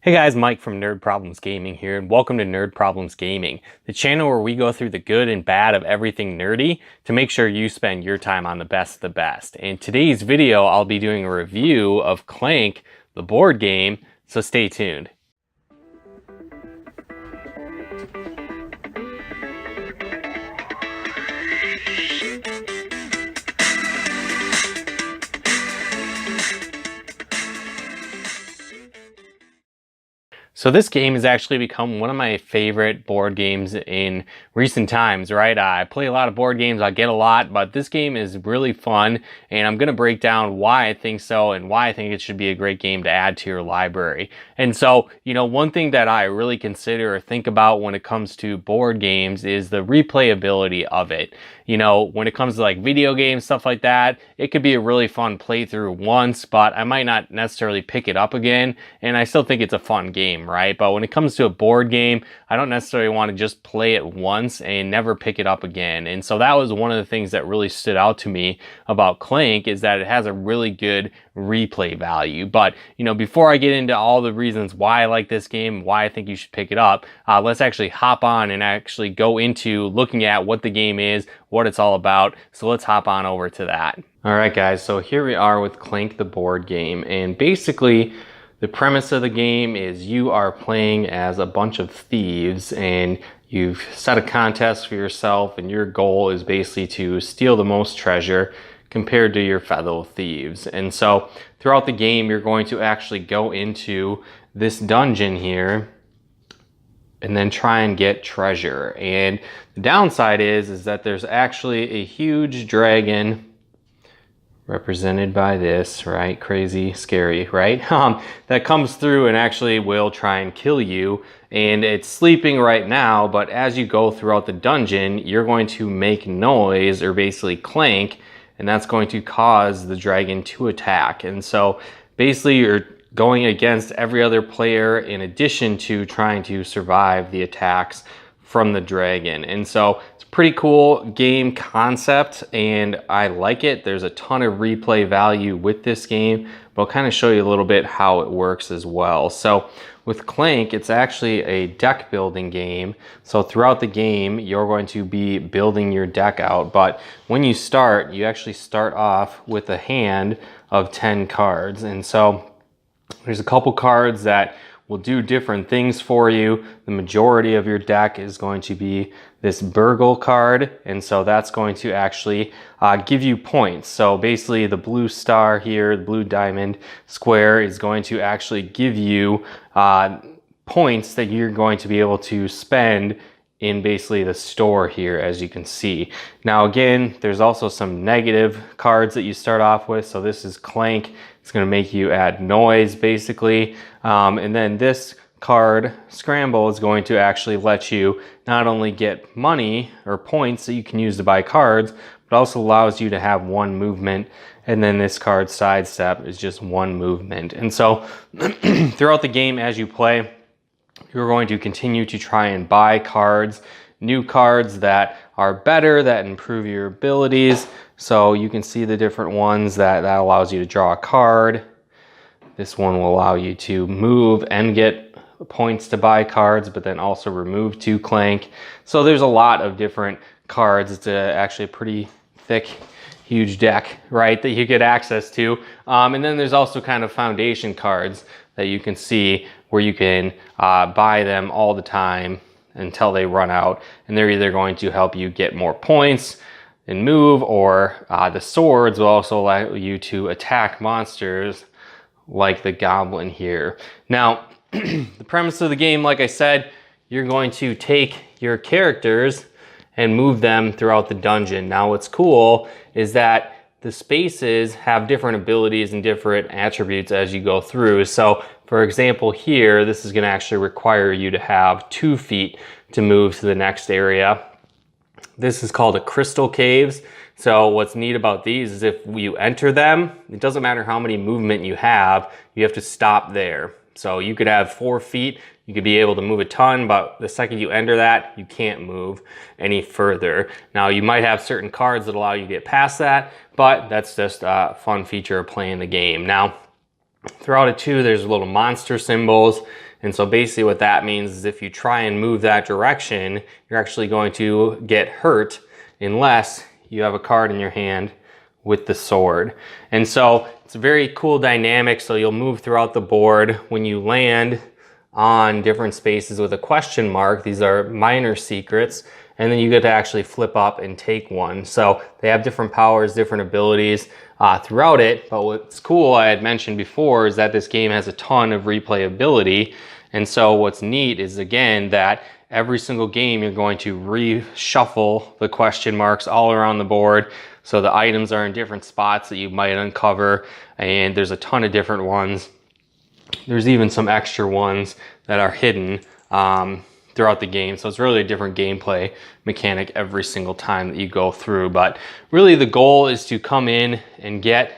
Hey guys, Mike from Nerd Problems Gaming here, and welcome to Nerd Problems Gaming, the channel where we go through the good and bad of everything nerdy to make sure you spend your time on the best of the best. In today's video, I'll be doing a review of Clank, the board game, so stay tuned. So this game has actually become one of my favorite board games in recent times, right? I play a lot of board games, I get a lot, but this game is really fun, and I'm going to break down why I think so and why I think it should be a great game to add to your library. And so, one thing that I really consider or think about when it comes to board games is the replayability of it. When it comes to like video games, stuff like that, it could be a really fun playthrough once, but I might not necessarily pick it up again, and I still think it's a fun game, right? But when it comes to a board game, I don't necessarily want to just play it once and never pick it up again. And so that was one of the things that really stood out to me about Clank, is that it has a really good replay value. But before I get into all the reasons why I like this game, why I think you should pick it up, let's actually hop on and actually go into looking at what the game is, what it's all about. So let's hop on over to that. All right, guys, so here we are with Clank the board game, and basically the premise of the game is you are playing as a bunch of thieves, and you've set a contest for yourself, and your goal is basically to steal the most treasure compared to your fellow thieves. And so throughout the game, you're going to actually go into this dungeon here and then try and get treasure. And the downside is that there's actually a huge dragon represented by this, right? Crazy, scary, right? That comes through and actually will try and kill you. And it's sleeping right now, but as you go throughout the dungeon, you're going to make noise, or basically clank, and that's going to cause the dragon to attack. And so basically you're going against every other player in addition to trying to survive the attacks from the dragon. And so it's a pretty cool game concept, and I like it. There's a ton of replay value with this game, but I'll kind of show you a little bit how it works as well. So with Clank, it's actually a deck building game. So throughout the game, you're going to be building your deck out. But when you start, you actually start off with a hand of 10 cards. And so there's a couple cards that will do different things for you. The majority of your deck is going to be this Burgle card, and so that's going to actually give you points. So basically the blue star here, the blue diamond square, is going to actually give you points that you're going to be able to spend in basically the store here, as you can see. Now again, there's also some negative cards that you start off with. So this is Clank. It's going to make you add noise basically. And then this card, Scramble, is going to actually let you not only get money or points that you can use to buy cards, but also allows you to have one movement. And then this card, Sidestep, is just one movement. And so throughout the game as you play, you're going to continue to try and buy cards, new cards that are better, that improve your abilities. So you can see the different ones that allows you to draw a card. This one will allow you to move and get points to buy cards, but then also remove 2 Clank. So there's a lot of different cards. It's actually a pretty thick, huge deck, right, that you get access to. And then there's also kind of foundation cards that you can see where you can buy them all the time until they run out. And they're either going to help you get more points and move, or the swords will also allow you to attack monsters like the goblin here. Now, the premise of the game, like I said, you're going to take your characters and move them throughout the dungeon. Now, what's cool is that the spaces have different abilities and different attributes as you go through. So, for example, here, this is going to actually require you to have 2 feet to move to the next area. This is called a crystal caves. So what's neat about these is if you enter them, it doesn't matter how many movement you have to stop there. So you could have 4 feet, you could be able to move a ton, but the second you enter that, you can't move any further. Now you might have certain cards that allow you to get past that, but that's just a fun feature of playing the game. Now, Throughout it too, there's little monster symbols. And so basically what that means is if you try and move that direction, you're actually going to get hurt unless you have a card in your hand with the sword. And so it's a very cool dynamic. So you'll move throughout the board. When you land on different spaces with a question mark, these are minor secrets, and then you get to actually flip up and take one. So they have different powers, different abilities throughout it. But what's cool, I had mentioned before, is that this game has a ton of replayability. And so what's neat is, again, that every single game you're going to reshuffle the question marks all around the board. So the items are in different spots that you might uncover, and there's a ton of different ones. There's even some extra ones that are hidden throughout the game. So it's really a different gameplay mechanic every single time that you go through. But really the goal is to come in and get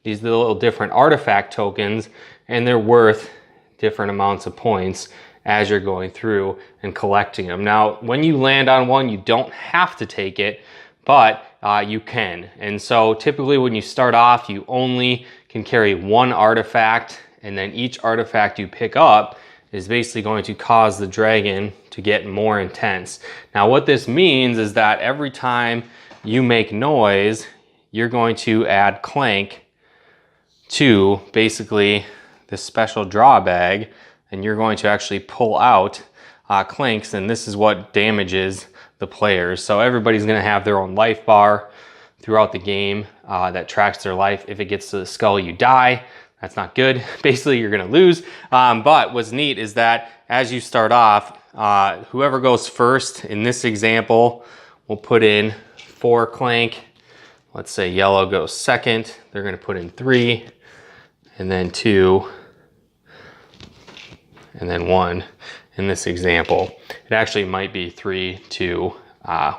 these little different artifact tokens, and they're worth different amounts of points as you're going through and collecting them. Now, when you land on one, you don't have to take it, but you can. And so typically when you start off, you only can carry one artifact, and then each artifact you pick up is basically going to cause the dragon to get more intense. Now what this means is that every time you make noise, you're going to add clank to basically this special draw bag, and you're going to actually pull out clanks, and this is what damages the players. So everybody's gonna have their own life bar throughout the game that tracks their life. If it gets to the skull, you die. That's not good. Basically, you're gonna lose. But what's neat is that as you start off, whoever goes first, in this example, will put in 4 clank. Let's say yellow goes second. They're gonna put in 3, and then 2, and then 1 in this example. It actually might be 3, 2,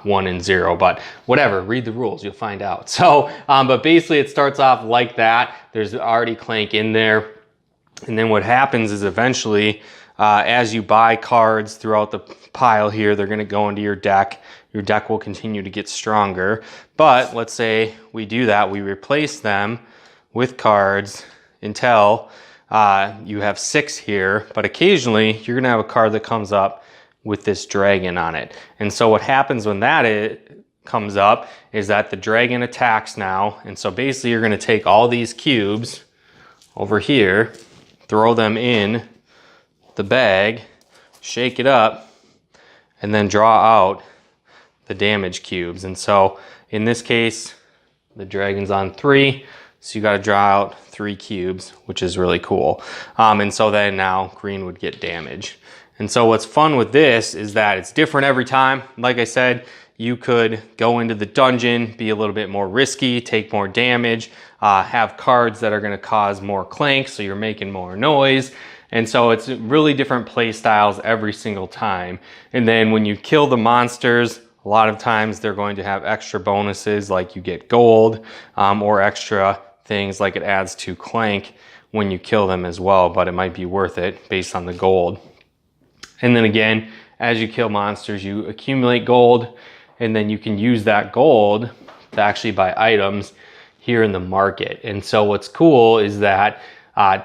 1, and 0, but whatever, read the rules, you'll find out. So, but basically it starts off like that. There's already clank in there. And then what happens is eventually, as you buy cards throughout the pile here, they're gonna go into your deck. Your deck will continue to get stronger. But let's say we do that, we replace them with cards until you have 6 here, but occasionally you're gonna have a card that comes up with this dragon on it. And so what happens when that comes up is that the dragon attacks now. And so basically you're gonna take all these cubes over here, throw them in the bag, shake it up, and then draw out the damage cubes. And so in this case, the dragon's on 3, so you got to draw out 3 cubes, which is really cool. And so then now green would get damage. And so what's fun with this is that it's different every time. Like I said, you could go into the dungeon, be a little bit more risky, take more damage, have cards that are going to cause more clank, so you're making more noise. And so it's really different play styles every single time. And then when you kill the monsters, a lot of times they're going to have extra bonuses, like you get gold, or extra things like it adds to clank when you kill them as well, but it might be worth it based on the gold. And then again, as you kill monsters, you accumulate gold, and then you can use that gold to actually buy items here in the market. And so what's cool is that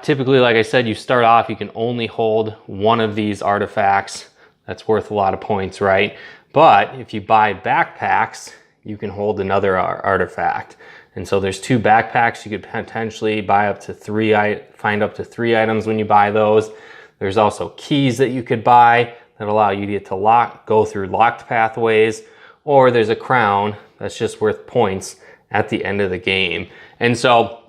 typically, like I said, you start off, you can only hold one of these artifacts. That's worth a lot of points, right? But if you buy backpacks, you can hold another artifact. And so there's 2 backpacks. You could potentially buy up to 3, find up to 3 items when you buy those. There's also keys that you could buy that allow you to get to go through locked pathways, or there's a crown that's just worth points at the end of the game. And so,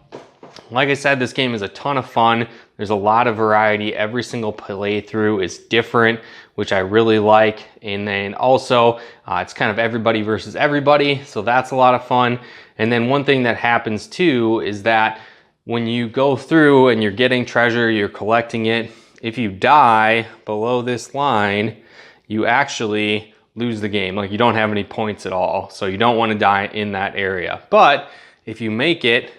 like I said, this game is a ton of fun. There's a lot of variety. Every single playthrough is different, which I really like. And then also, it's kind of everybody versus everybody, so that's a lot of fun. And then one thing that happens too is that when you go through and you're getting treasure, you're collecting it, if you die below this line, you actually lose the game. Like, you don't have any points at all. So you don't want to die in that area. But if you make it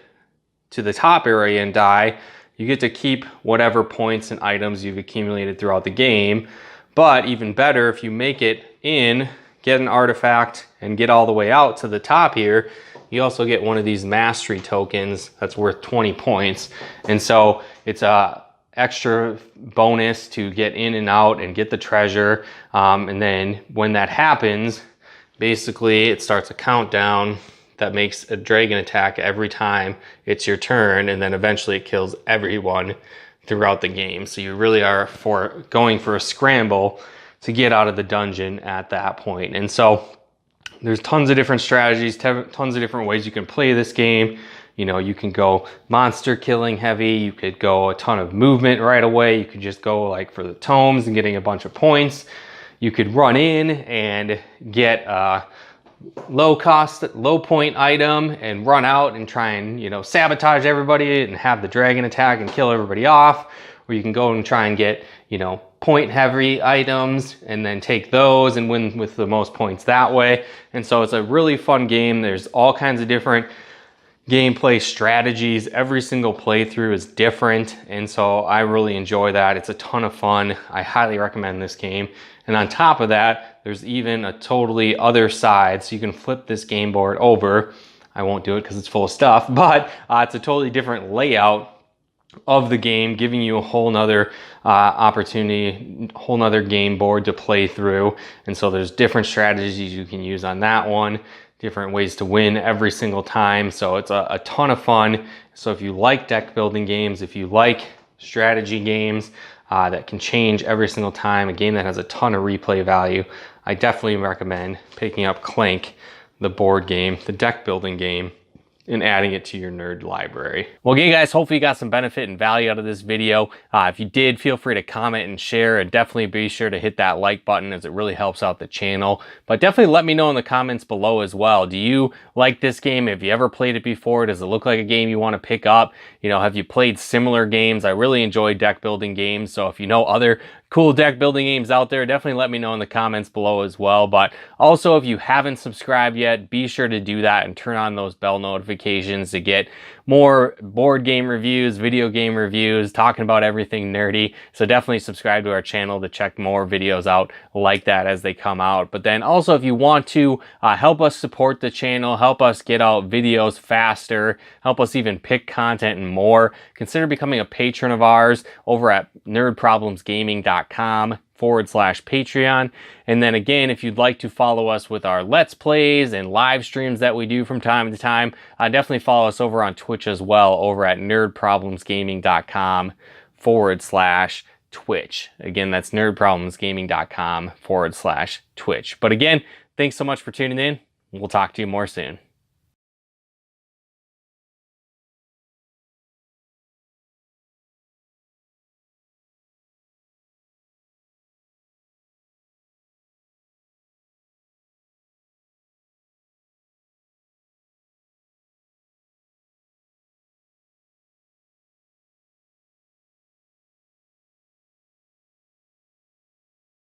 to the top area and die, you get to keep whatever points and items you've accumulated throughout the game. But even better, if you make it in, get an artifact, and get all the way out to the top here, you also get one of these mastery tokens that's worth 20 points. And so it's a extra bonus to get in and out and get the treasure. And then when that happens, basically it starts a countdown that makes a dragon attack every time it's your turn, and then eventually it kills everyone throughout the game. So you really are going for a scramble to get out of the dungeon at that point. And so there's tons of different strategies, tons of different ways you can play this game. You know, you can go monster killing heavy, you could go a ton of movement right away, you could just go like for the tomes and getting a bunch of points. You could run in and get a low point item and run out and try and, you know, sabotage everybody and have the dragon attack and kill everybody off. Or you can go and try and get, you know, point heavy items and then take those and win with the most points that way. And so it's a really fun game. There's all kinds of different gameplay strategies. Every single playthrough is different, and so I really enjoy that. It's a ton of fun. I highly recommend this game. And on top of that, there's even a totally other side, so you can flip this game board over. I won't do it because it's full of stuff, but it's a totally different layout of the game, giving you a whole nother opportunity, whole nother game board to play through. And so there's different strategies you can use on that one, different ways to win every single time. So it's a ton of fun. So if you like deck building games, if you like strategy games that can change every single time, a game that has a ton of replay value, I definitely recommend picking up Clank, the board game, the deck building game, and adding it to your nerd library. Well, again, guys, hopefully you got some benefit and value out of this video. If you did, feel free to comment and share, and definitely be sure to hit that like button as it really helps out the channel. But definitely let me know in the comments below as well. Do you like this game? Have you ever played it before? Does it look like a game you want to pick up? You know, have you played similar games? I really enjoy deck building games, so if you know other cool deck building games out there, definitely let me know in the comments below as well. But also, if you haven't subscribed yet, be sure to do that and turn on those bell notifications to get more board game reviews, video game reviews, talking about everything nerdy. So definitely subscribe to our channel to check more videos out like that as they come out. But then also, if you want to help us support the channel, help us get out videos faster, help us even pick content and more, consider becoming a patron of ours over at nerdproblemsgaming.com/Patreon. And then again, if you'd like to follow us with our Let's Plays and live streams that we do from time to time, definitely follow us over on Twitch as well, over at nerdproblemsgaming.com/Twitch. Again, that's nerdproblemsgaming.com/Twitch. But again, thanks so much for tuning in. We'll talk to you more soon.